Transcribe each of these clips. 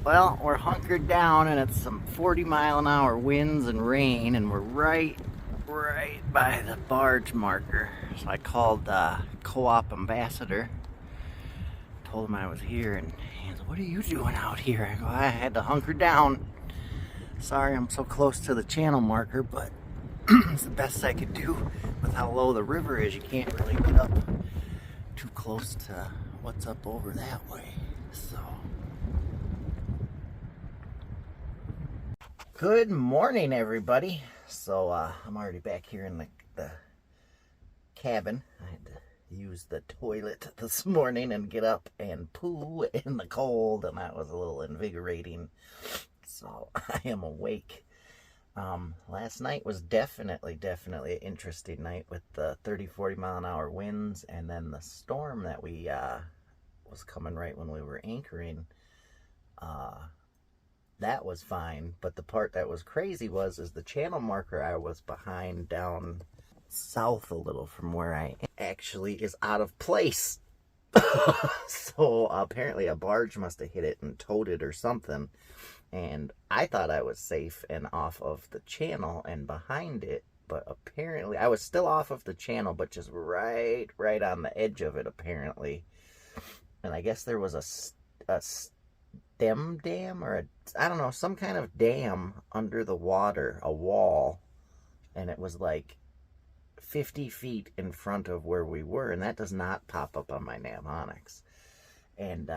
Well, we're hunkered down and it's some 40-mile-an-hour winds and rain, and we're right by the barge marker. So I called co-op ambassador, told him I was here, and he said, "What are you doing out here?" I go, "I had to hunker down. Sorry I'm so close to the channel marker, but it's the best I could do with how low the river is. You can't really get up too close to what's up over that way." So good morning, everybody. So I'm already back here in the cabin. I had to use the toilet this morning and get up and poo in the cold, and that was a little invigorating. So I am awake. Last night was definitely an interesting night with the 30-40 mile an hour winds, and then the storm that we was coming right when we were anchoring. That was fine, but the part that was crazy is the channel marker I was behind down south a little from where I actually is out of place. So apparently a barge must have hit it and towed it or something, and I thought I was safe and off of the channel and behind it, but apparently I was still off of the channel, but just right on the edge of it apparently. And I guess there was a stem dam, or I don't know, some kind of dam under the water, a wall, and it was like 50 feet in front of where we were, and that does not pop up on my mnemonics. And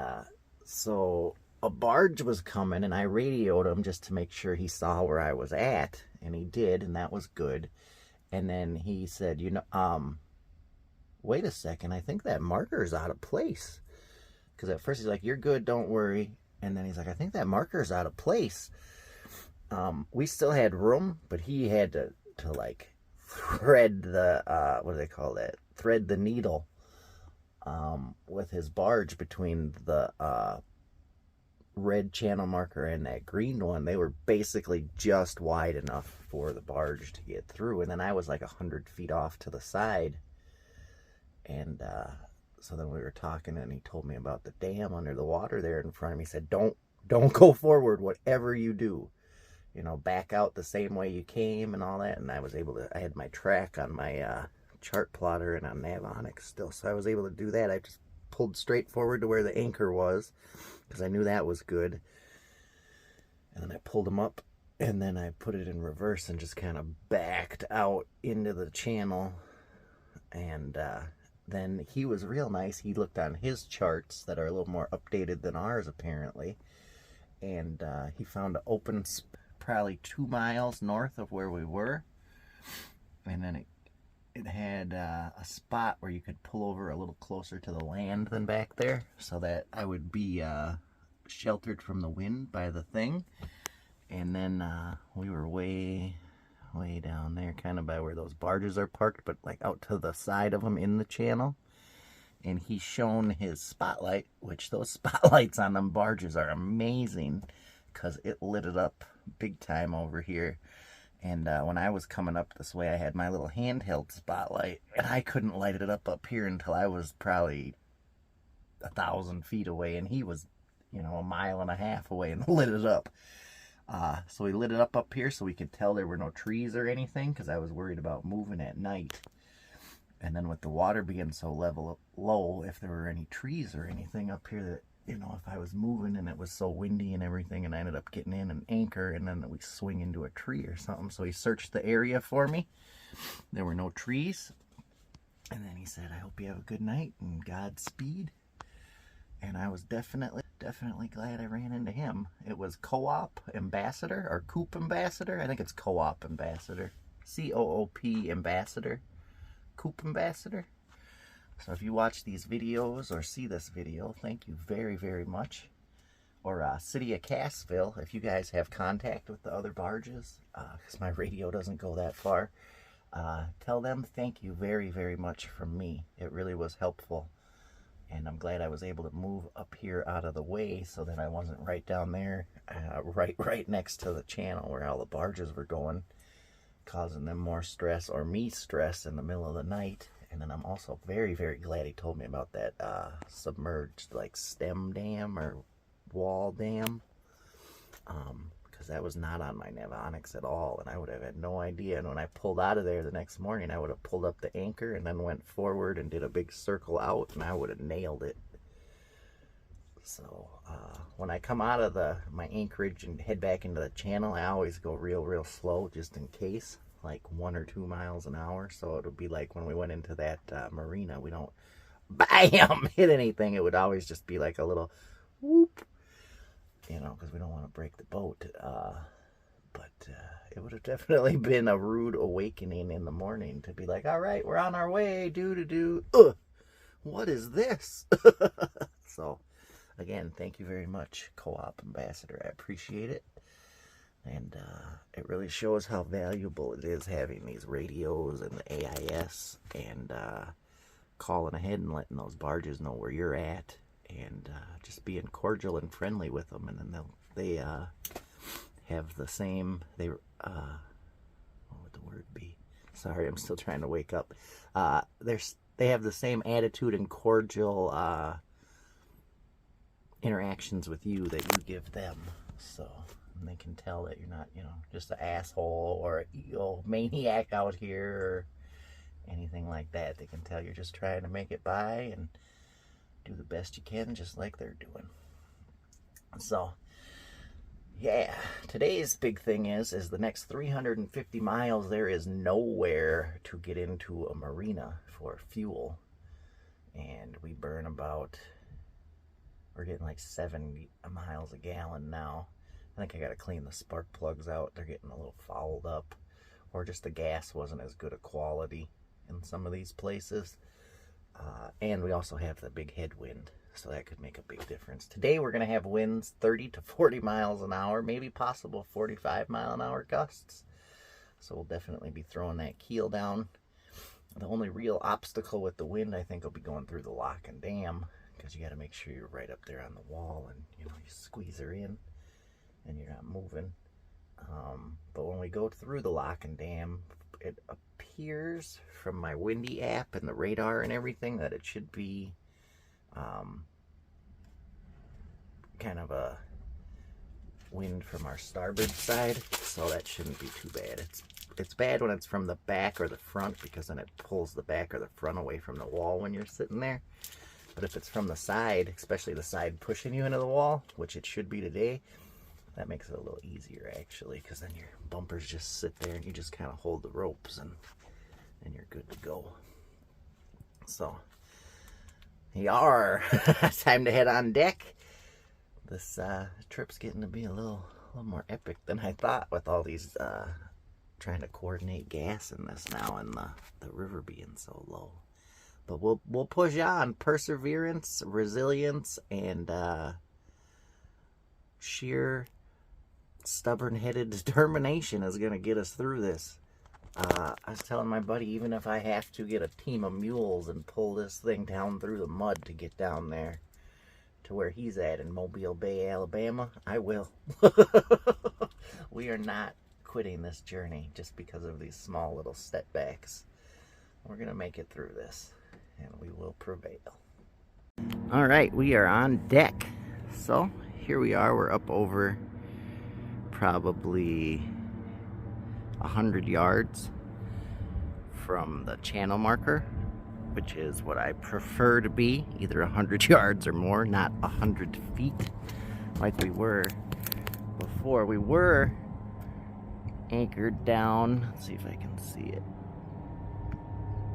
so a barge was coming, and I radioed him just to make sure he saw where I was at, and he did, and that was good. And then he said, wait a second, I think that marker's out of place. Because at first he's like, "You're good, don't worry." And then he's like, "I think that marker's out of place." We still had room, but he had to like thread the, what do they call that? Thread the needle with his barge between the red channel marker and that green one. They were basically just wide enough for the barge to get through. And then I was like 100 feet off to the side. And so then we were talking, and he told me about the dam under the water there in front of me. He said, don't go forward, whatever you do. Back out the same way you came and all that. And I was able to, I had my track on my chart plotter and on Navonics still, so I was able to do that. I just pulled straight forward to where the anchor was, because I knew that was good. And then I pulled him up, and then I put it in reverse and just kind of backed out into the channel. And then he was real nice. He looked on his charts that are a little more updated than ours apparently, and he found an open probably 2 miles north of where we were, and then it had a spot where you could pull over a little closer to the land than back there, so that I would be sheltered from the wind by the thing. And then we were way down there, kind of by where those barges are parked, but like out to the side of them in the channel. And he shone his spotlight, which those spotlights on them barges are amazing, because it lit it up big time over here. And when I was coming up this way, I had my little handheld spotlight, and I couldn't light it up here until I was probably 1,000 feet away, and he was, a 1.5 miles away and lit it up. So we lit it up here so we could tell there were no trees or anything, because I was worried about moving at night. And then with the water being so low, if there were any trees or anything up here that, if I was moving and it was so windy and everything, and I ended up getting in an anchor and then we swing into a tree or something. So he searched the area for me. There were no trees. And then he said, "I hope you have a good night and Godspeed." And I was definitely glad I ran into him. It was Co-op Ambassador, or Coop Ambassador. I think it's Co-op Ambassador. C-O-O-P Ambassador. Coop Ambassador. So if you watch these videos or see this video, thank you very much. Or City of Cassville, if you guys have contact with the other barges, because my radio doesn't go that far, tell them thank you very much from me. It really was helpful. And I'm glad I was able to move up here out of the way so that I wasn't right down there, right next to the channel where all the barges were going, causing them more stress, or me stress, in the middle of the night. And then I'm also very glad he told me about that submerged like stem dam or wall dam. because that was not on my Navonics at all, and I would have had no idea. And when I pulled out of there the next morning, I would have pulled up the anchor and then went forward and did a big circle out, and I would have nailed it. So when I come out of my anchorage and head back into the channel, I always go real slow, just in case, like 1 or 2 miles an hour. So it'll be like when we went into that marina, we don't bam hit anything. It would always just be like a little whoop, you know, because we don't want to break the boat. But it would have definitely been a rude awakening in the morning to be like, all right, we're on our way, what is this? So again, thank you very much, Co-op Ambassador. I appreciate it. And it really shows how valuable it is having these radios and the AIS and calling ahead and letting those barges know where you're at, and just being cordial and friendly with them. And then they have the same, what would the word be? Sorry, I'm still trying to wake up. They have the same attitude and cordial interactions with you that you give them. So, and they can tell that you're not, you know, just an asshole or a maniac out here or anything like that. They can tell you're just trying to make it by and do the best you can, just like they're doing. So, yeah, today's big thing is the next 350 miles, there is nowhere to get into a marina for fuel. And we burn about, we're getting like 7 miles a gallon now. I think I got to clean the spark plugs out. They're getting a little fouled up. Or just the gas wasn't as good a quality in some of these places. And we also have the big headwind, so that could make a big difference. Today we're going to have winds 30 to 40 miles an hour, maybe possible 45 mile an hour gusts. So we'll definitely be throwing that keel down. The only real obstacle with the wind, I think, will be going through the lock and dam, because you got to make sure you're right up there on the wall and, you know, you squeeze her in and you're not moving. But when we go through the lock and dam, it appears from my windy app and the radar and everything that it should be kind of a wind from our starboard side, so that shouldn't be too bad. It's bad when it's from the back or the front, because then it pulls the back or the front away from the wall when you're sitting there. But if it's from the side, especially the side pushing you into the wall, which it should be today, that makes it a little easier, actually, because then your bumpers just sit there and you just kind of hold the ropes and you're good to go. So, time to head on deck. This trip's getting to be a little more epic than I thought, with all these trying to coordinate gas in this now, and the river being so low. But we'll push on. Perseverance, resilience, and sheer stubborn-headed determination is going to get us through this. I was telling my buddy, even if I have to get a team of mules and pull this thing down through the mud to get down there to where he's at in Mobile Bay, Alabama, I will. We are not quitting this journey just because of these small little setbacks. We're going to make it through this, and we will prevail. All right, we are on deck. So here we are. We're up over probably 100 yards from the channel marker, which is what I prefer to be, either 100 yards or more, not 100 feet like we were before. We were anchored down. Let's see if I can see it.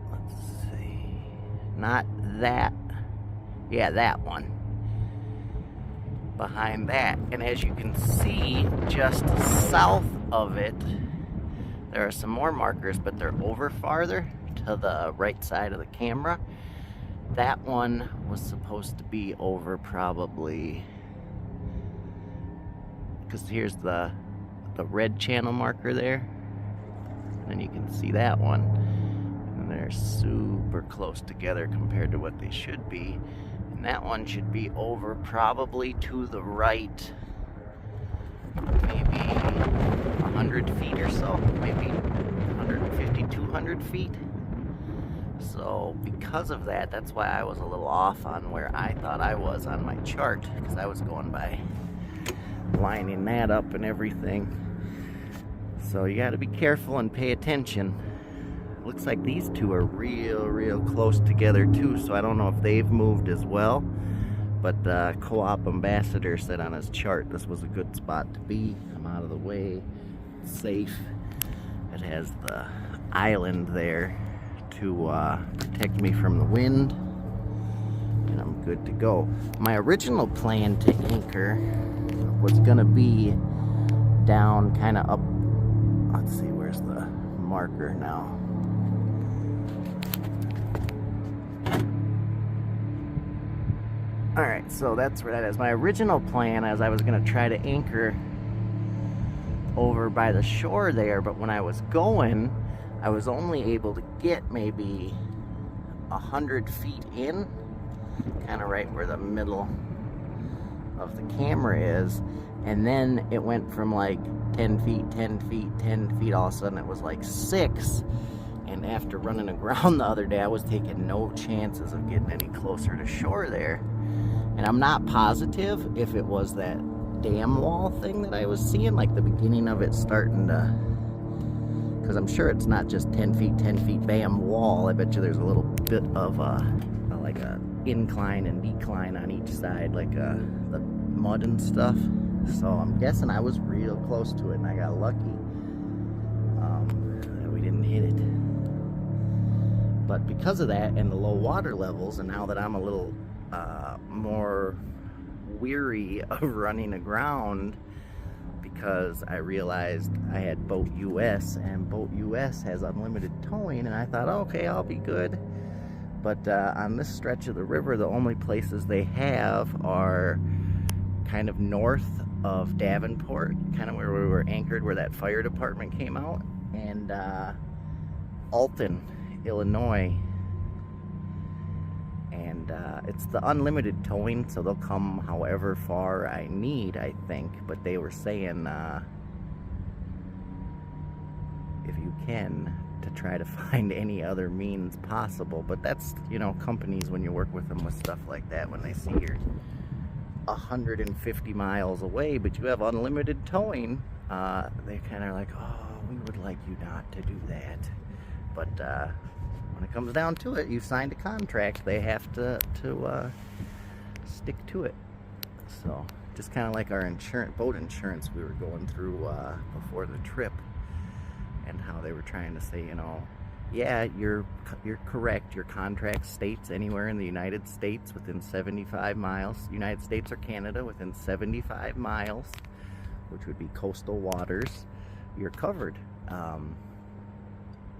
Let's see. Not that. Yeah, that one. Behind that. And as you can see, just south of it, there are some more markers, but they're over farther to the right side of the camera. That one was supposed to be over probably, because here's the red channel marker there, and then you can see that one, and they're super close together compared to what they should be. And that one should be over probably to the right, maybe 100 feet or so, maybe 150, 200 feet. So because of that, that's why I was a little off on where I thought I was on my chart, because I was going by lining that up and everything. So you got to be careful and pay attention. Looks like these two are real close together too, so I don't know if they've moved as well. But the co-op ambassador said on his chart this was a good spot to be. I'm out of the way, it's safe. It has the island there to protect me from the wind, and I'm good to go. My original plan to anchor was gonna be down kind of up, let's see, where's the marker now? Alright, so that's where that is. My original plan is I was going to try to anchor over by the shore there, but when I was going, I was only able to get maybe 100 feet in, kind of right where the middle of the camera is, and then it went from like 10 feet, 10 feet, 10 feet, all of a sudden it was like 6. And after running aground the other day, I was taking no chances of getting any closer to shore there. And I'm not positive if it was that dam wall thing that I was seeing, like the beginning of it starting to, because I'm sure it's not just 10 feet, bam, wall. I bet you there's a little bit of like a incline and decline on each side, like the mud and stuff. So I'm guessing I was real close to it, and I got lucky that we didn't hit it. But because of that and the low water levels, and now that I'm a little more weary of running aground, because I realized I had Boat US, and Boat US has unlimited towing, and I thought, okay, I'll be good. But on this stretch of the river, the only places they have are kind of north of Davenport, kind of where we were anchored, where that fire department came out, and Alton, Illinois. And it's the unlimited towing, so they'll come however far I need, I think. But they were saying if you can, to try to find any other means possible. But that's, you know, companies, when you work with them with stuff like that, when they see you're 150 miles away but you have unlimited towing, they kind of like, oh, we would like you not to do that. But when it comes down to it, you've signed a contract, they have to stick to it. So just kind of like our boat insurance we were going through before the trip, and how they were trying to say, you know, yeah, you're correct, your contract states anywhere in the United States within 75 miles, United States or Canada, within 75 miles, which would be coastal waters, you're covered.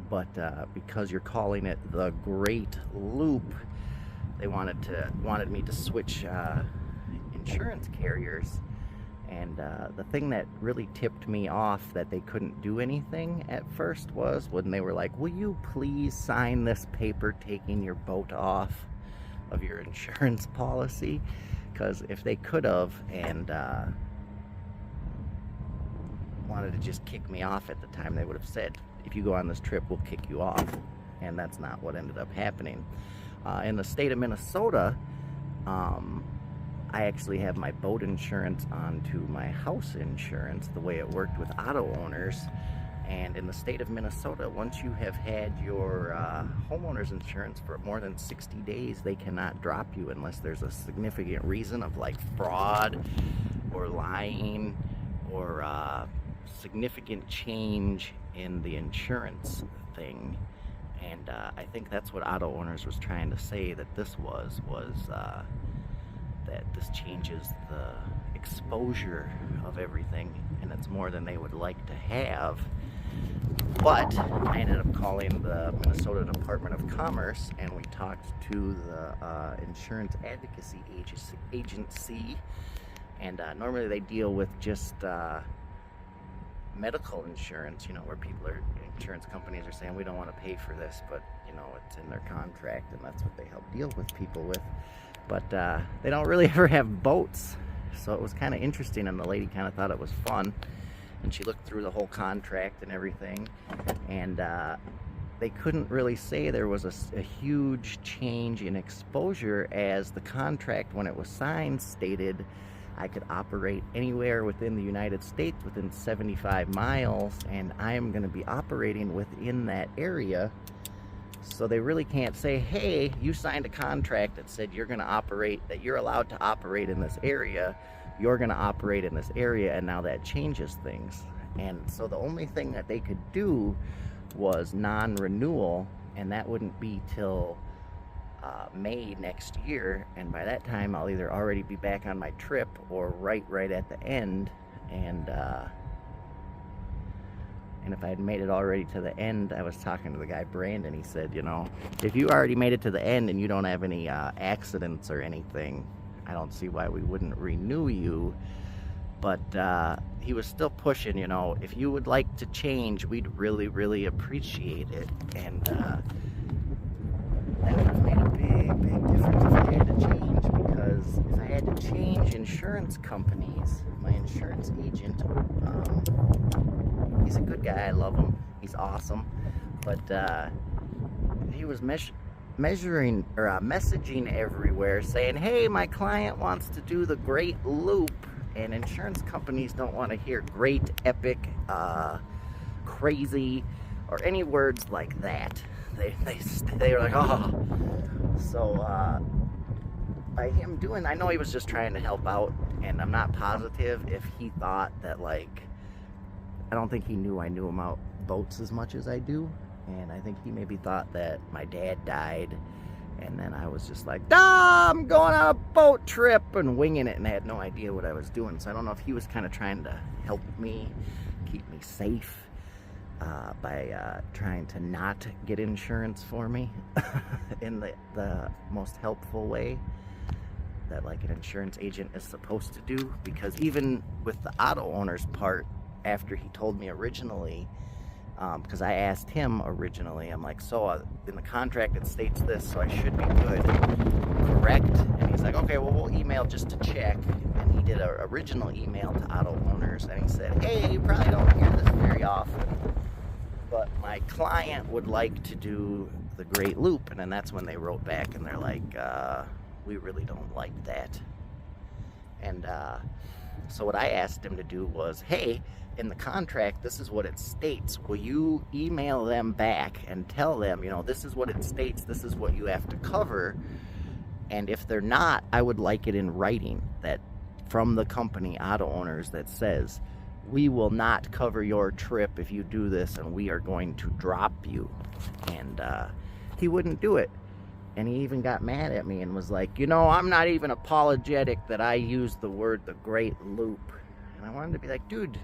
But because you're calling it the Great Loop, they wanted me to switch insurance carriers. And the thing that really tipped me off that they couldn't do anything at first was when they were like, will you please sign this paper taking your boat off of your insurance policy? Because if they could have and wanted to just kick me off at the time, they would have said, if you go on this trip, we'll kick you off. And that's not what ended up happening. In the state of Minnesota, I actually have my boat insurance onto my house insurance, the way it worked with auto owners. And in the state of Minnesota, once you have had your homeowner's insurance for more than 60 days, they cannot drop you unless there's a significant reason of like fraud or lying or significant change in the insurance thing. And I think that's what auto owners was trying to say that this was that this changes the exposure of everything, and it's more than they would like to have. But I ended up calling the Minnesota Department of Commerce, and we talked to the insurance advocacy agency, and normally they deal with just medical insurance, you know, where insurance companies are saying we don't want to pay for this, but you know, it's in their contract, and that's what they help deal with people with. But they don't really ever have boats, so it was kind of interesting, and the lady kind of thought it was fun, and she looked through the whole contract and everything, and they couldn't really say there was a huge change in exposure, as the contract when it was signed stated I could operate anywhere within the United States within 75 miles, and I am going to be operating within that area. So they really can't say, hey, you signed a contract that said you're going to operate, that you're allowed to operate in this area. You're going to operate in this area, and now that changes things. And so the only thing that they could do was non-renewal, and that wouldn't be till May next year. And by that time, I'll either already be back on my trip or right at the end. And if I had made it already to the end, I was talking to the guy, Brandon. He said, you know, if you already made it to the end and you don't have any accidents or anything, I don't see why we wouldn't renew you. But he was still pushing, you know, if you would like to change, we'd really appreciate it. And that would have made a big difference if I had to change, because if I had to change insurance companies, my insurance agent, he's a good guy, I love him, he's awesome, but he was messaging everywhere saying, hey, my client wants to do the great loop, and insurance companies don't want to hear great, epic, crazy, or any words like that. They were like, oh. So by him doing, I know he was just trying to help out, and I'm not positive if he thought that, like, I don't think he knew I knew about boats as much as I do, and I think he maybe thought that my dad died, and then I was just like, I'm going on a boat trip, and winging it, and I had no idea what I was doing. So I don't know if he was kind of trying to help me, keep me safe, by trying to not get insurance for me in the most helpful way that, like, an insurance agent is supposed to do. Because even with the auto owner's part, after he told me originally, because I asked him originally, I'm like, so in the contract it states this, so I should be good, correct? And he's like, okay, well, we'll email just to check. And he did an original email to auto owners, and he said, hey, you probably don't hear this very often, but my client would like to do the Great Loop. And then that's when they wrote back, and they're like, we really don't like that. And so what I asked him to do was, hey, in the contract, this is what it states. Will you email them back and tell them, you know, this is what it states, this is what you have to cover. And if they're not, I would like it in writing, that from the company, auto owners, that says, we will not cover your trip if you do this, and we are going to drop you. And he wouldn't do it. And he even got mad at me and was like, you know, I'm not even apologetic that I used the word the Great Loop. And I wanted to be like, dude,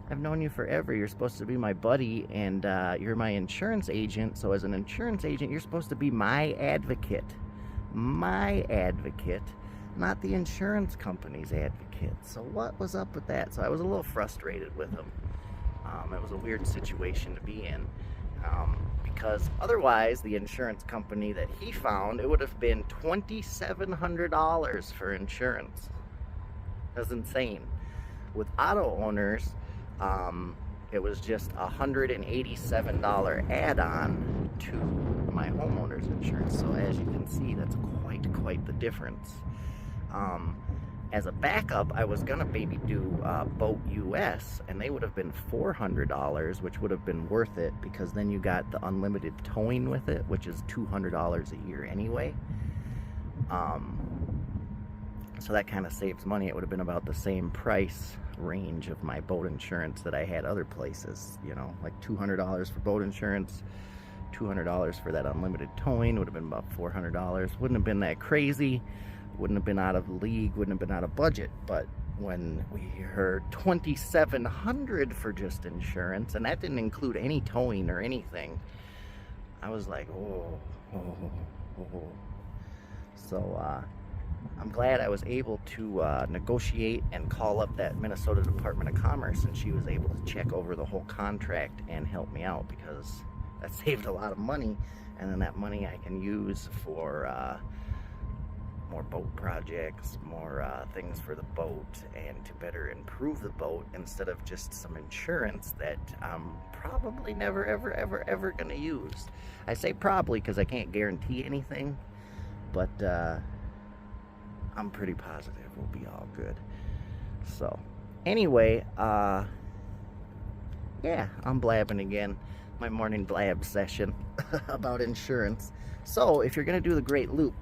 I've known you forever. You're supposed to be my buddy, and you're my insurance agent. So as an insurance agent, you're supposed to be my advocate, not the insurance company's advocate. So what was up with that? So I was a little frustrated with him. It was a weird situation to be in, because otherwise the insurance company that he found, it would have been $2,700 for insurance. That's insane. With auto owners, it was just a $187 add-on to my homeowner's insurance. So as you can see, that's quite the difference. As a backup, I was gonna maybe do Boat US, and they would have been $400, which would have been worth it, because then you got the unlimited towing with it, which is $200 a year anyway. So that kind of saves money. It would have been about the same price range of my boat insurance that I had other places, you know, like $200 for boat insurance, $200 for that unlimited towing, would have been about $400. Wouldn't have been that crazy, wouldn't have been out of league, wouldn't have been out of budget. But when we heard $2,700 for just insurance, and that didn't include any towing or anything, I was like, oh. So I'm glad I was able to negotiate and call up that Minnesota Department of Commerce, and she was able to check over the whole contract and help me out, because that saved a lot of money, and then that money I can use for more boat projects, more things for the boat, and to better improve the boat, instead of just some insurance that I'm probably never ever gonna use. I say probably because I can't guarantee anything, but I'm pretty positive we'll be all good. So, anyway, yeah, I'm blabbing again. My morning blab session about insurance. So, if you're going to do the Great Loop,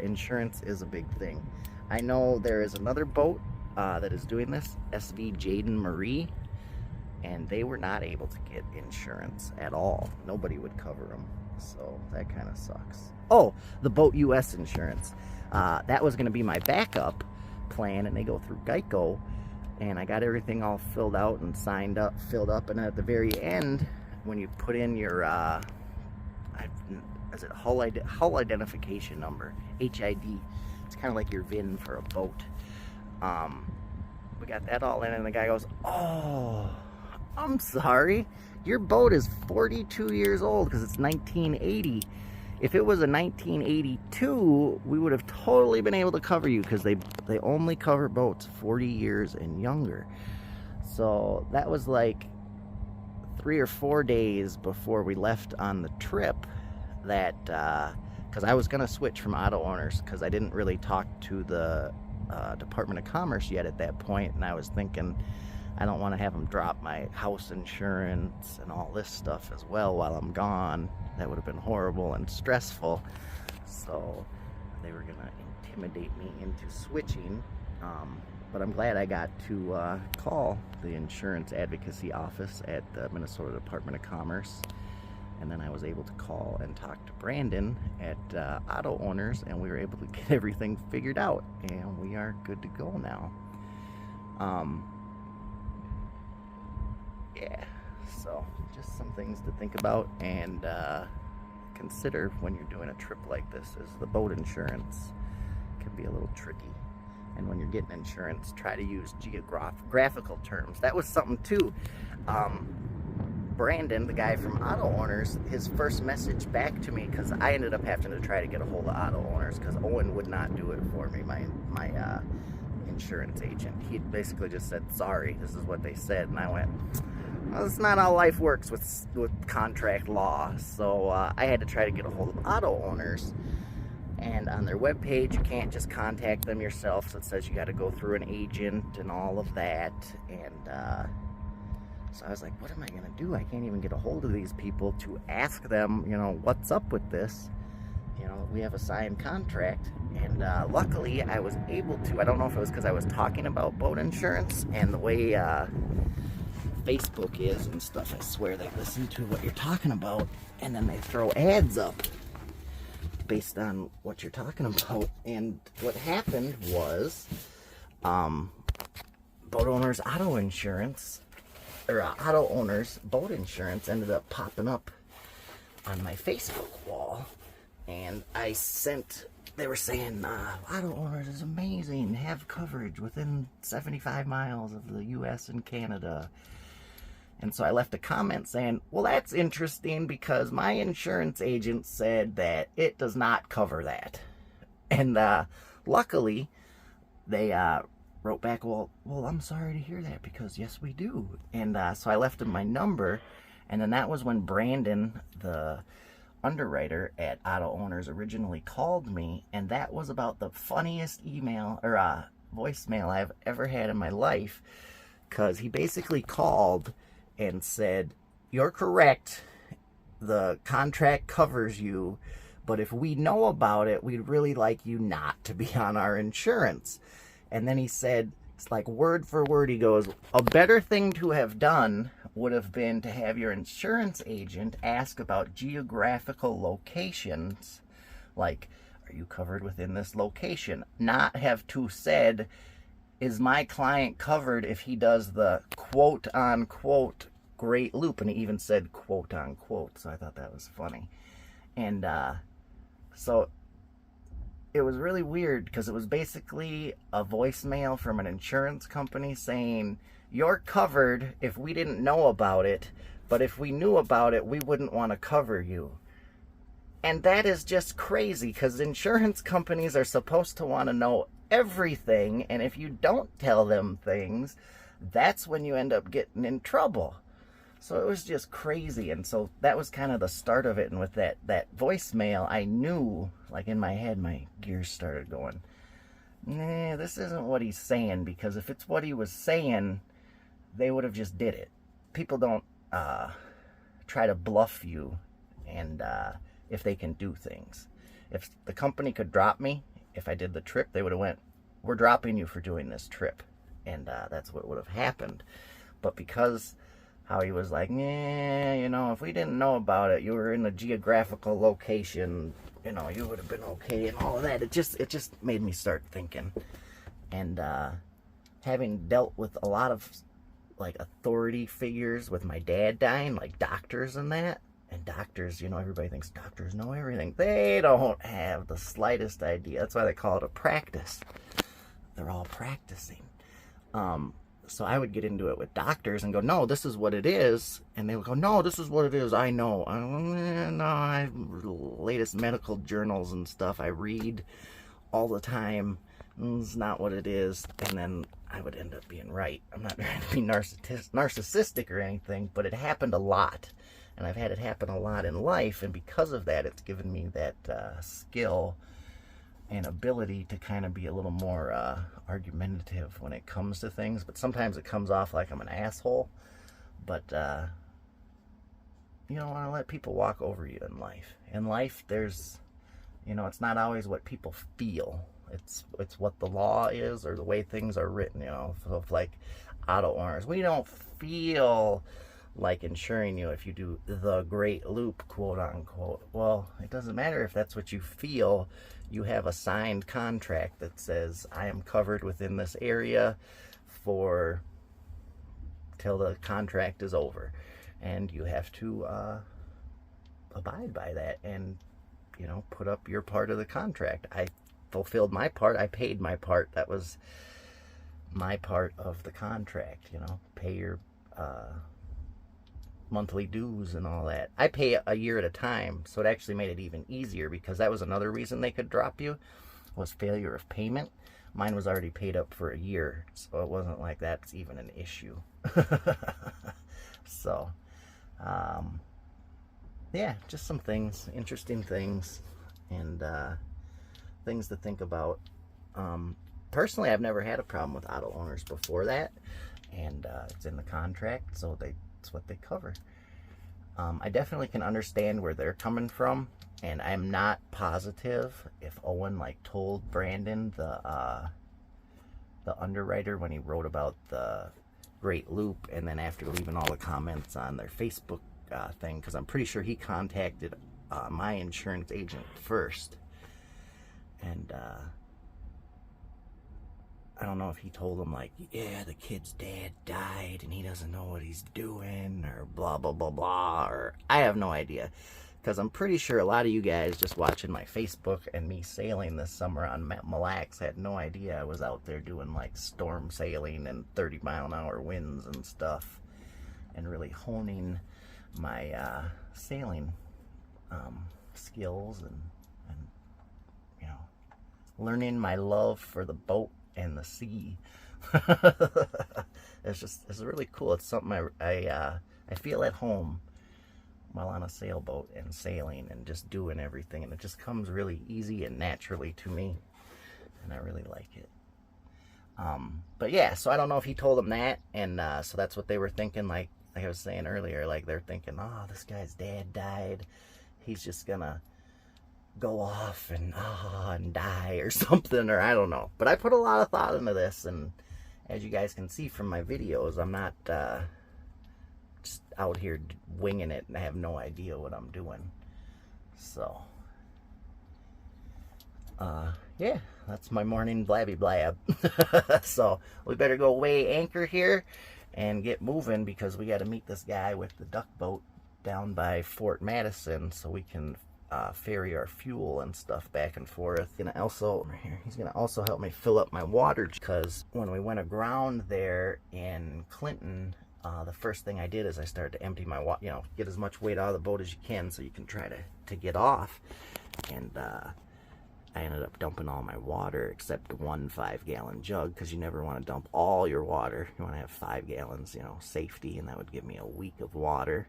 insurance is a big thing. I know there is another boat that is doing this, SV Jaden Marie, and they were not able to get insurance at all. Nobody would cover them, so that kind of sucks. Oh, the Boat US insurance. That was going to be my backup plan, and they go through Geico, and I got everything all filled out and signed up, filled up, and at the very end, when you put in your is it hull identification number, HID, it's kind of like your VIN for a boat. We got that all in, and the guy goes, "Oh, I'm sorry, your boat is 42 years old because it's 1980. If it was a 1982, we would have totally been able to cover you because they only cover boats 40 years and younger." So that was like 3 or 4 days before we left on the trip, that because I was going to switch from auto owners because I didn't really talk to the Department of Commerce yet at that point, and I was thinking I don't want to have them drop my house insurance and all this stuff as well while I'm gone. That would have been horrible and stressful. So they were going to intimidate me into switching. But I'm glad I got to call the insurance advocacy office at the Minnesota Department of Commerce. And then I was able to call and talk to Brandon at Auto Owners, and we were able to get everything figured out. And we are good to go now. Yeah, so just some things to think about and consider when you're doing a trip like this, is the boat insurance can be a little tricky. And when you're getting insurance, try to use geographical terms. That was something too. Brandon, the guy from Auto Owners, his first message back to me, because I ended up having to try to get a hold of Auto Owners because Owen would not do it for me, my insurance agent. He basically just said, "Sorry, this is what they said." And I went, "Well, that's not how life works with contract law." So I had to try to get a hold of Auto Owners. And on their webpage, you can't just contact them yourself. So it says you got to go through an agent and all of that. And so I was like, what am I going to do? I can't even get a hold of these people to ask them, you know, what's up with this? You know, we have a signed contract. And luckily, I was able to. I don't know if it was because I was talking about boat insurance and the way Facebook is and stuff. I swear they listen to what you're talking about, and then they throw ads up based on what you're talking about. And what happened was boat owners auto insurance, or auto owners boat insurance, ended up popping up on my Facebook wall. And they were saying auto owners is amazing, have coverage within 75 miles of the US and Canada. And so I left a comment saying, well, that's interesting because my insurance agent said that it does not cover that. And luckily, they wrote back, well, I'm sorry to hear that because yes, we do. And so I left him my number. And then that was when Brandon, the underwriter at Auto Owners, originally called me. And that was about the funniest email or voicemail I've ever had in my life, because he basically called and said, "You're correct, the contract covers you, but if we know about it, we'd really like you not to be on our insurance." And then he said, it's like word for word, he goes, "A better thing to have done would have been to have your insurance agent ask about geographical locations, like, are you covered within this location? Not have to said, is my client covered if he does the quote-unquote Great Loop?" And he even said quote-unquote, so I thought that was funny. And so it was really weird because it was basically a voicemail from an insurance company saying, "You're covered if we didn't know about it, but if we knew about it, we wouldn't want to cover you." And that is just crazy, because insurance companies are supposed to want to know everything, and if you don't tell them things, that's when you end up getting in trouble. So it was just crazy. And so that was kind of the start of it. And with that voicemail, I knew, like in my head, my gears started going. nah, this isn't what he's saying, because if it's what he was saying, they would have just did it. People don't try to bluff you, and if they can do things. If the company could drop me, if I did the trip, they would have went, we're dropping you for doing this trip. And that's what would have happened. But because how he was like, yeah, you know, if we didn't know about it, you were in a geographical location, you know, you would have been okay and all of that. It just made me start thinking. And having dealt with a lot of like authority figures with my dad dying, like doctors and that, and doctors, you know, everybody thinks doctors know everything. They don't have the slightest idea. That's why they call it a practice. They're all practicing. So I would get into it with doctors and go, no, this is what it is. And they would go, no, this is what it is. I know. No, latest medical journals and stuff I read all the time. It's not what it is. And then I would end up being right. I'm not trying to be narcissistic or anything, but it happened a lot. And I've had it happen a lot in life. And because of that, it's given me that skill and ability to kind of be a little more argumentative when it comes to things. But sometimes it comes off like I'm an asshole. But you don't want to let people walk over you in life. In life, there's, you know, it's not always what people feel. It's what the law is, or the way things are written, you know. So if like auto owners, we don't feel like insuring you if you do the great loop, quote unquote. Well, it doesn't matter if that's what you feel. You have a signed contract that says I am covered within this area for till the contract is over, and you have to abide by that and, you know, put up your part of the contract. I fulfilled my part. I paid my part. That was my part of the contract, you know, pay your monthly dues and all that. I pay a year at a time, so it actually made it even easier, because that was another reason they could drop you, was failure of payment. Mine was already paid up for a year, so it wasn't like that's even an issue. So yeah, just some things, interesting things, and things to think about. Personally, I've never had a problem with auto owners before that, and it's in the contract, so it's what they cover. I definitely can understand where they're coming from, and I'm not positive if Owen like told Brandon, the underwriter, when he wrote about the Great Loop, and then after leaving all the comments on their Facebook thing, because I'm pretty sure he contacted my insurance agent first, and I don't know if he told him like, yeah, the kid's dad died and he doesn't know what he's doing, or blah blah blah blah, or I have no idea, because I'm pretty sure a lot of you guys just watching my Facebook and me sailing this summer on Mille Lacs had no idea I was out there doing like storm sailing and 30-mile-an-hour winds and stuff, and really honing my sailing skills, and you know, learning my love for the boat and the sea. It's really cool. It's something I feel at home while on a sailboat and sailing and just doing everything, and it just comes really easy and naturally to me, and I really like it. But yeah, so I don't know if he told them that, and so that's what they were thinking, like I was saying earlier, like they're thinking, oh, this guy's dad died, he's just gonna go off and die or something, or I don't know. But I put a lot of thought into this, and as you guys can see from my videos, I'm not just out here winging it and I have no idea what I'm doing. So yeah, that's my morning blabby blab. So we better go weigh anchor here and get moving, because we got to meet this guy with the duck boat down by Fort Madison so we can ferry our fuel and stuff back and forth. He's gonna also help me fill up my water, because when we went aground there in Clinton, the first thing I did is I started to empty my water, you know, get as much weight out of the boat as you can so you can try to get off. And I ended up dumping all my water except one 5-gallon jug, because you never want to dump all your water. You want to have 5 gallons, you know, safety, and that would give me a week of water.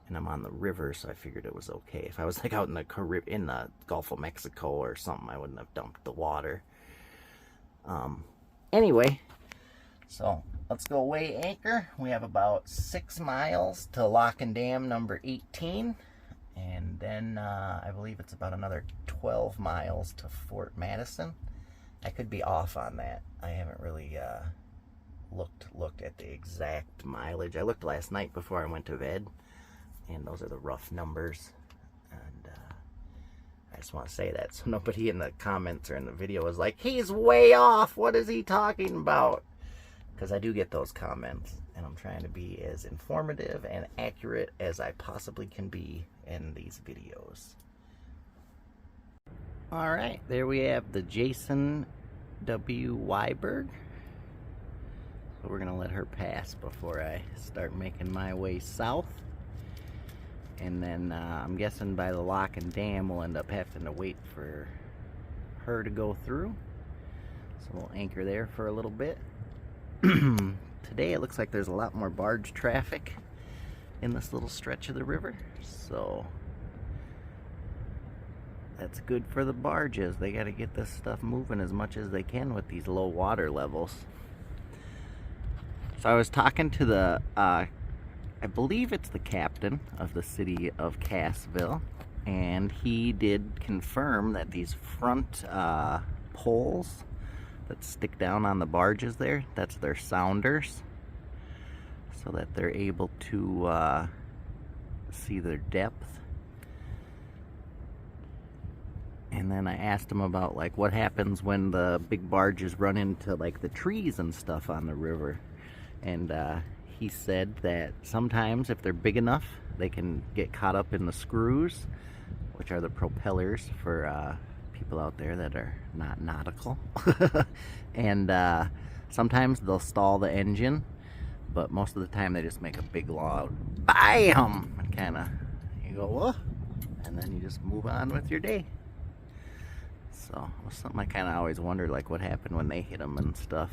And I'm on the river, so I figured it was okay. If I was like out in the Gulf of Mexico or something, I wouldn't have dumped the water. Anyway, so let's go weigh anchor. We have about 6 miles to lock and dam number 18. And then I believe it's about another 12 miles to Fort Madison. I could be off on that. I haven't really looked at the exact mileage. I looked last night before I went to bed, and those are the rough numbers. And I just want to say that so nobody in the comments or in the video is like, he's way off, what is he talking about? Because I do get those comments, and I'm trying to be as informative and accurate as I possibly can be in these videos. Alright, there we have the Jason W. Weiberg. So we're going to let her pass before I start making my way south. And then I'm guessing by the lock and dam we'll end up having to wait for her to go through. So we'll anchor there for a little bit. Today it looks like there's a lot more barge traffic in this little stretch of the river. So that's good for the barges. They got to get this stuff moving as much as they can with these low water levels. So I was talking to the, I believe it's the captain of the city of Cassville, and he did confirm that these front poles that stick down on the barges there, that's their sounders, so that they're able to see their depth. And then I asked him about like what happens when the big barges run into like the trees and stuff on the river. And he said that sometimes if they're big enough, they can get caught up in the screws, which are the propellers for people out there that are not nautical. And sometimes they'll stall the engine, but most of the time they just make a big loud BAM! And kind of, you go, whoa, and then you just move on with your day. So it was something I kind of always wondered, like what happened when they hit them and stuff.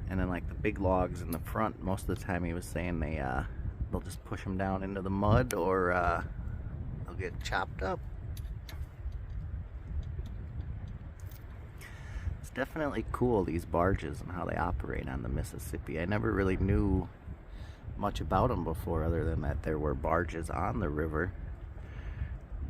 And then like the big logs in the front, most of the time he was saying they'll just push them down into the mud, or they'll get chopped up. It's definitely cool, these barges and how they operate on the Mississippi. I never really knew much about them before, other than that there were barges on the river.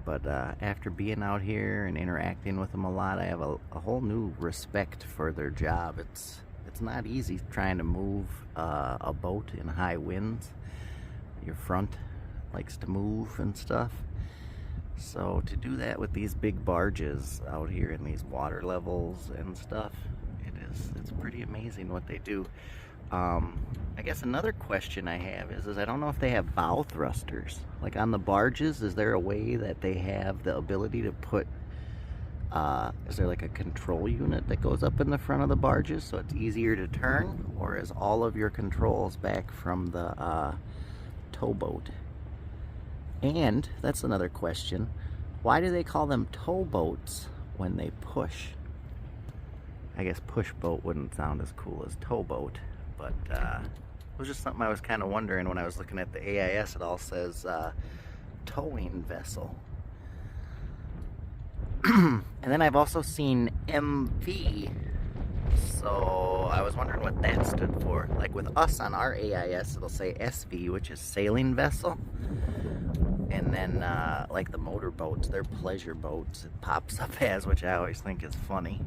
But after being out here and interacting with them a lot, I have a whole new respect for their job. It's not easy trying to move a boat in high winds. Your front likes to move and stuff. So to do that with these big barges out here in these water levels and stuff, it's pretty amazing what they do. I guess another question I have is I don't know if they have bow thrusters. Like on the barges, is there a way that they have the ability to put, is there like a control unit that goes up in the front of the barges so it's easier to turn? Or is all of your controls back from the towboat? And that's another question. Why do they call them towboats when they push? I guess push boat wouldn't sound as cool as towboat. But it was just something I was kind of wondering when I was looking at the AIS. It all says towing vessel. And then I've also seen MV. So I was wondering what that stood for. Like with us on our AIS, it'll say SV, which is sailing vessel. And then like the motorboats, they're pleasure boats. It pops up as, which I always think is funny.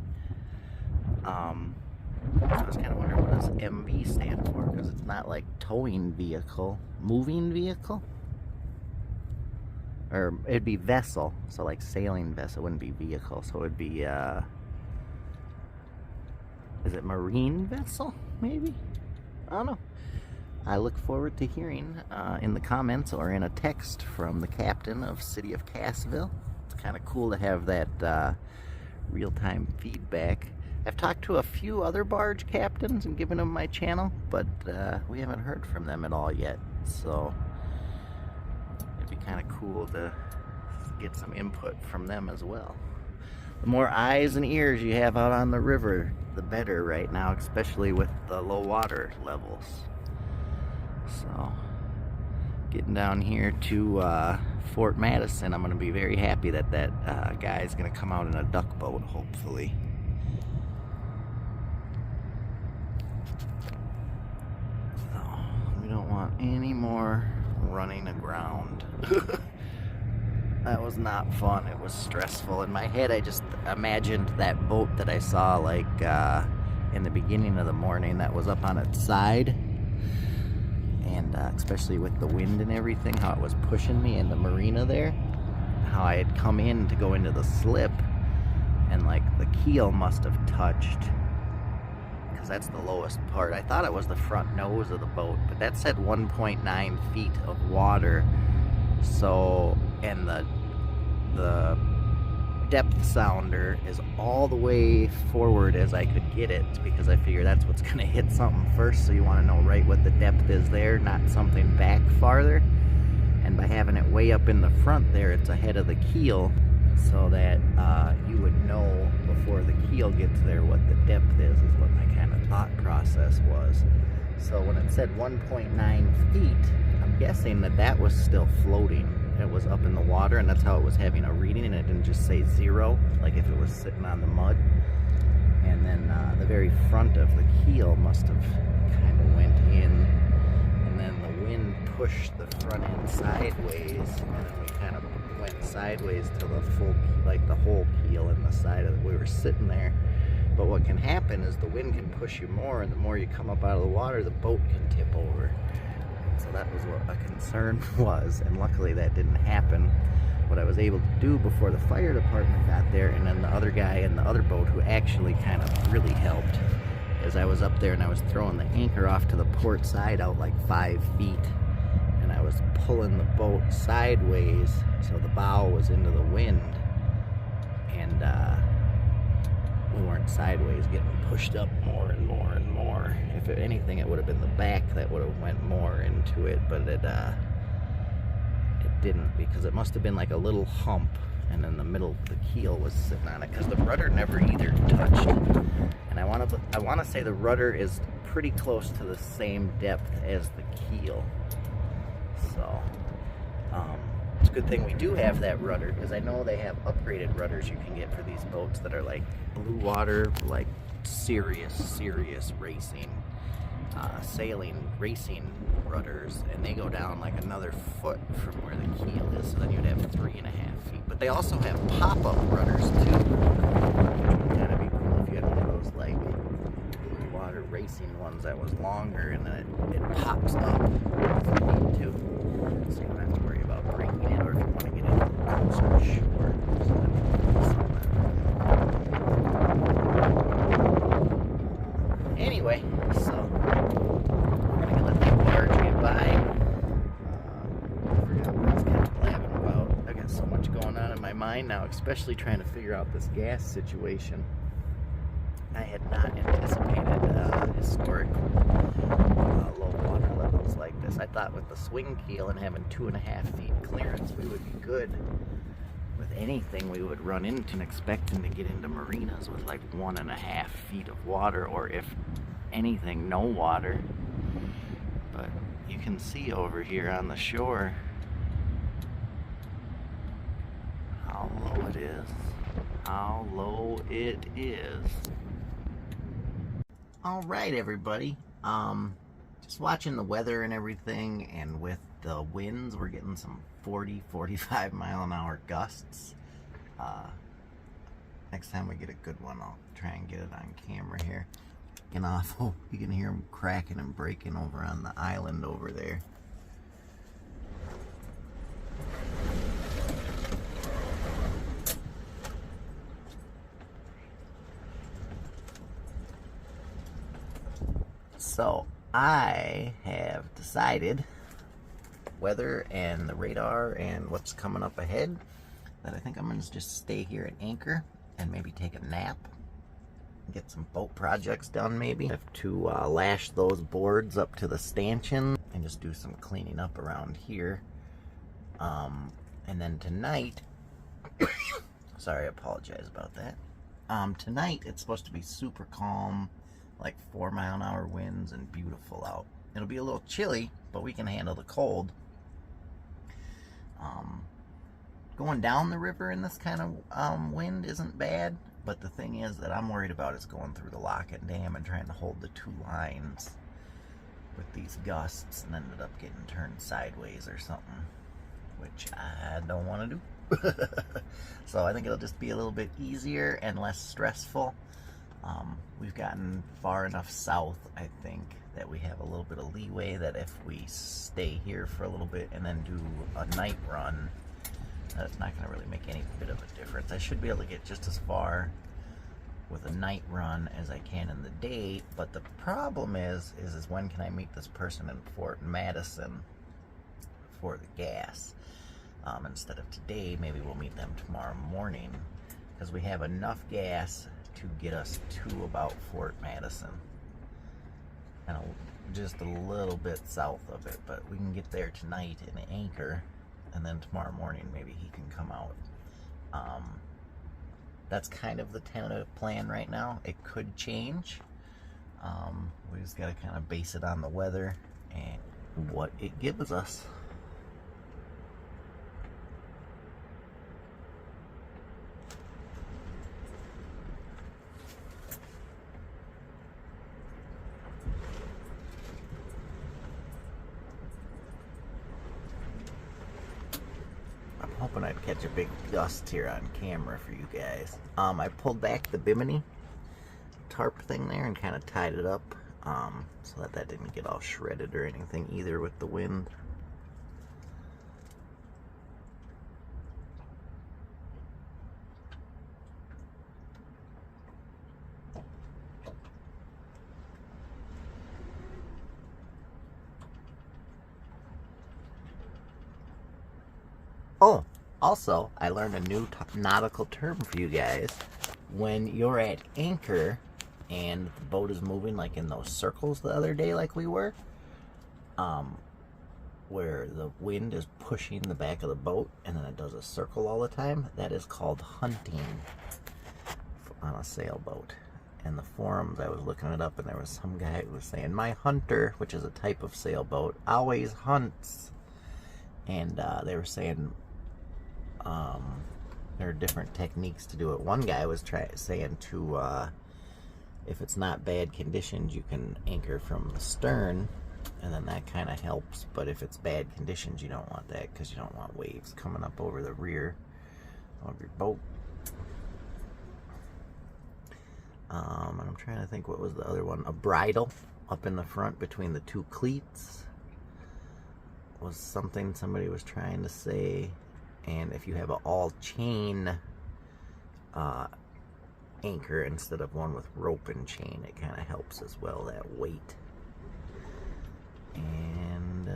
So I was kind of wondering what does MV stand for, because it's not like towing vehicle, moving vehicle, or it'd be vessel, so like sailing vessel wouldn't be vehicle, so it'd be is it marine vessel maybe? I don't know. I look forward to hearing in the comments or in a text from the captain of City of Cassville. It's kind of cool to have that real-time feedback. I've talked to a few other barge captains and given them my channel, but we haven't heard from them at all yet. So it'd be kind of cool to get some input from them as well. The more eyes and ears you have out on the river, the better right now, especially with the low water levels. So getting down here to Fort Madison, I'm going to be very happy that that guy is going to come out in a duck boat, hopefully. want any more running aground. That was not fun. It was stressful. In my head, I just imagined that boat that I saw like in the beginning of the morning that was up on its side. And especially with the wind and everything, how it was pushing me in the marina there. How I had come in to go into the slip and like the keel must have touched, because that's the lowest part. I thought it was the front nose of the boat, but that said 1.9 feet of water. So, and the depth sounder is all the way forward as I could get it, because I figure that's what's going to hit something first, so you want to know right what the depth is there, not something back farther. And by having it way up in the front there, it's ahead of the keel, so that you would know before the keel gets there what the depth is what my kind of thought process was. So when it said 1.9 feet, I'm guessing that that was still floating. It was up in the water, and that's how it was having a reading, and it didn't just say 0, like if it was sitting on the mud. And then the very front of the keel must have kind of went in, and then the wind pushed the front end sideways, and then we kind of went sideways to the full, like the whole keel and the side of we were sitting there. But what can happen is the wind can push you more, and the more you come up out of the water, the boat can tip over. So that was what a concern was, and luckily that didn't happen. What I was able to do before the fire department got there, and then the other guy in the other boat who actually kind of really helped, is I was up there and I was throwing the anchor off to the port side out like 5 feet, and I was pulling the boat sideways so the bow was into the wind, and we weren't sideways getting pushed up more and more and more. If anything, it would have been the back that would have went more into it, but it didn't, because it must have been like a little hump, and in the middle the keel was sitting on it, because the rudder never either touched. And I want to say the rudder is pretty close to the same depth as the keel. So it's a good thing we do have that rudder, because I know they have upgraded rudders you can get for these boats that are like blue water, like serious racing, sailing racing rudders, and they go down like another foot from where the keel is, so then you'd have 3.5 feet. But they also have pop-up rudders too, which would kind of be cool if you had one of those like blue water racing ones that was longer, and then it pops up if you need to, so you don't have to worry about breaking it, or if you want to get it closer to shore. So anyway, so I'm gonna let that barge get by. I forgot what I was kind of blabbing about. I got so much going on in my mind now, especially trying to figure out this gas situation. I had not anticipated historic low water levels like this. I thought with the swing keel and having 2.5 feet clearance, we would be good. With anything we would run into, and expecting to get into marinas with like 1.5 feet of water, or if anything, no water. But you can see over here on the shore how low it is. How low it is. Alright everybody, just watching the weather and everything, and with the winds, we're getting some 40-45 mile an hour gusts. Next time we get a good one, I'll try and get it on camera here. And awful, you can hear them cracking and breaking over on the island over there. So I have decided, weather and the radar and what's coming up ahead, that I think I'm going to just stay here at anchor and maybe take a nap, get some boat projects done maybe. I have to lash those boards up to the stanchion and just do some cleaning up around here. And then tonight, sorry, I apologize about that. Tonight it's supposed to be super calm, like 4 mile an hour winds and beautiful out. It'll be a little chilly, but we can handle the cold. Going down the river in this kind of wind isn't bad, but the thing is that I'm worried about is going through the lock and dam and trying to hold the two lines. with these gusts and ended up getting turned sideways or something, which I don't want to do. So I think it'll just be a little bit easier and less stressful. We've gotten far enough south, I think, that we have a little bit of leeway that if we stay here for a little bit and then do a night run, that's not going to really make any bit of a difference. I should be able to get just as far with a night run as I can in the day, but the problem is when can I meet this person in Fort Madison for the gas? Instead of today, maybe we'll meet them tomorrow morning, because we have enough gas to get us to about Fort Madison, and just a little bit south of it, but we can get there tonight and anchor, and then tomorrow morning maybe he can come out. That's kind of the tentative plan right now. It could change. We just got to kind of base it on the weather and what it gives us. Hoping I'd catch a big gust here on camera for you guys. I pulled back the bimini tarp thing there and kind of tied it up so that didn't get all shredded or anything either with the wind. Oh, also, I learned a new nautical term for you guys. When you're at anchor and the boat is moving like in those circles the other day like we were, where the wind is pushing the back of the boat and then it does a circle all the time, that is called hunting on a sailboat. In the forums, I was looking it up and there was some guy who was saying, my hunter, which is a type of sailboat, always hunts. And they were saying there are different techniques to do it. One guy was saying to, if it's not bad conditions, you can anchor from the stern, and then that kind of helps. But if it's bad conditions, you don't want that, because you don't want waves coming up over the rear of your boat. I'm trying to think, what was the other one? A bridle up in the front between the two cleats was something somebody was trying to say. And if you have an all chain anchor instead of one with rope and chain, it kind of helps as well, that weight. And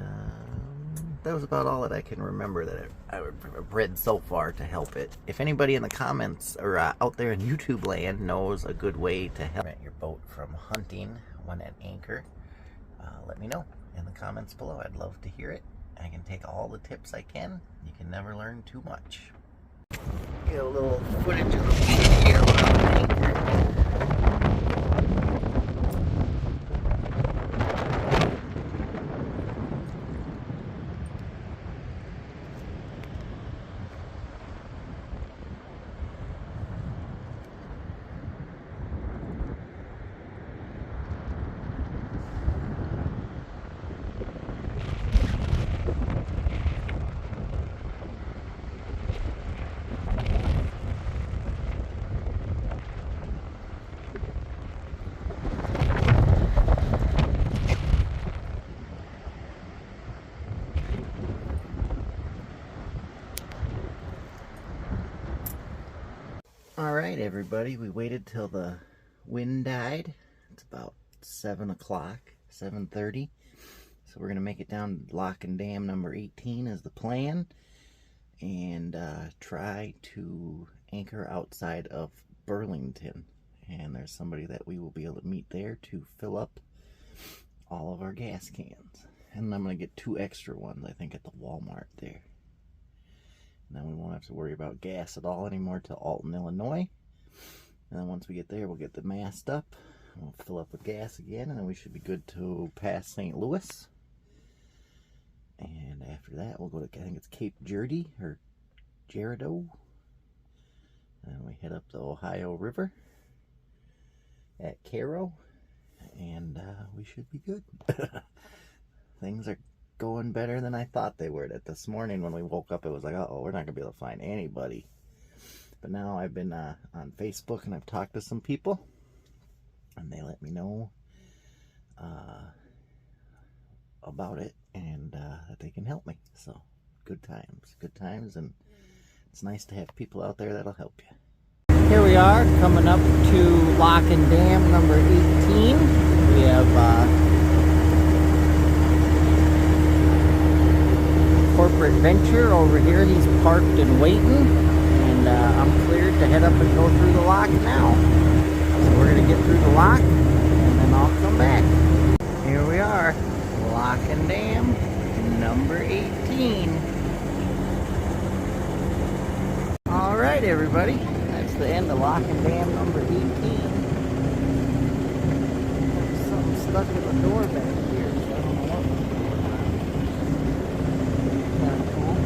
that was about all that I can remember that I've read so far to help it. If anybody in the comments or out there in YouTube land knows a good way to help your boat from hunting when at anchor, let me know in the comments below. I'd love to hear it. I can take all the tips I can. You can never learn too much. Get a little footage of the boat here when I'm at anchor. Alright everybody, we waited till the wind died. It's about 7 o'clock, 7:30. So we're going to make it down to lock and dam number 18 is the plan. And try to anchor outside of Burlington. And there's somebody that we will be able to meet there to fill up all of our gas cans. And I'm going to get 2 extra ones, I think, at the Walmart there. And then we won't have to worry about gas at all anymore till Alton, Illinois. And then once we get there, we'll get the mast up. We'll fill up with gas again, and then we should be good to pass St. Louis. And after that, we'll go to, I think it's Cape Girardeau, or Girardeau. And we head up the Ohio River at Cairo. And we should be good. things are going better than I thought they were. That this morning when we woke up, it was like, uh-oh, we're not going to be able to find anybody. But now I've been on Facebook, and I've talked to some people, and they let me know about it, and that they can help me. So good times, and it's nice to have people out there that'll help you. Here we are, coming up to Lock and Dam number 18. We have Corporate Venture over here. He's parked and waiting, and I'm cleared to head up and go through the lock now. So we're going to get through the lock, and then I'll come back. Here we are, Lock and Dam number 18. Alright everybody, that's the end of Lock and Dam number 18. There's something stuck in the door back here, so I don't know what was going on. Kinda cool.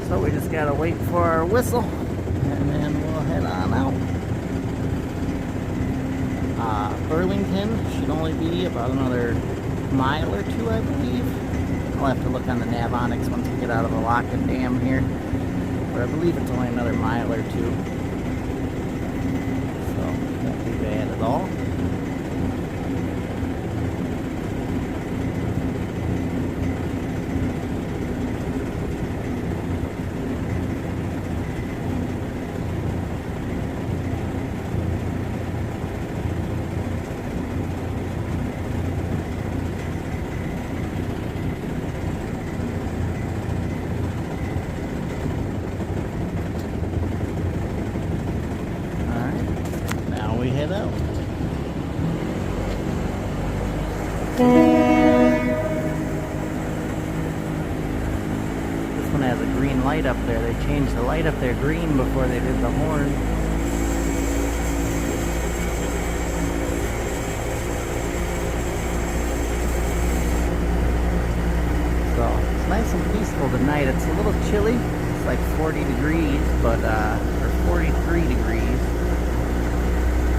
So we just gotta wait for our whistle, and then we'll head on out. Burlington should only be about another mile or two, I believe. I'll have to look on the Navonics once we get out of the Lock and Dam here, but I believe it's only another mile or two, so won't be bad at all. Head out. This one has a green light up there. They changed the light up there green before they did the horn. So it's nice and peaceful tonight. It's a little chilly. It's like 40 degrees, but or 43 degrees.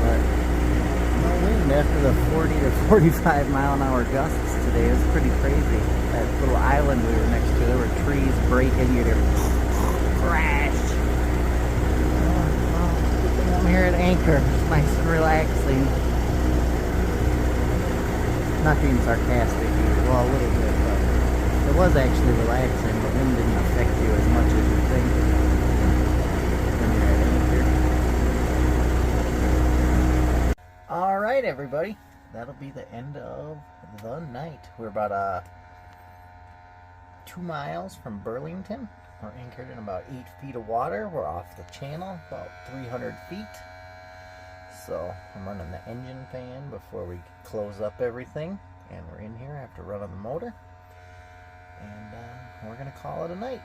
But no wind after the 40 to 45 mile an hour gusts today. It was pretty crazy. That little island we were next to, there were trees breaking. You'd hear crash. I'm here at Anchor. It's nice and relaxing. Not being sarcastic either. Well, a little bit, but it was actually relaxing. The wind didn't affect you as much as you think. Alright everybody, that'll be the end of the night. We're about 2 miles from Burlington. We're anchored in about 8 feet of water. We're off the channel about 300 feet. So I'm running the engine fan before we close up everything. And we're in here after running the motor. And we're going to call it a night.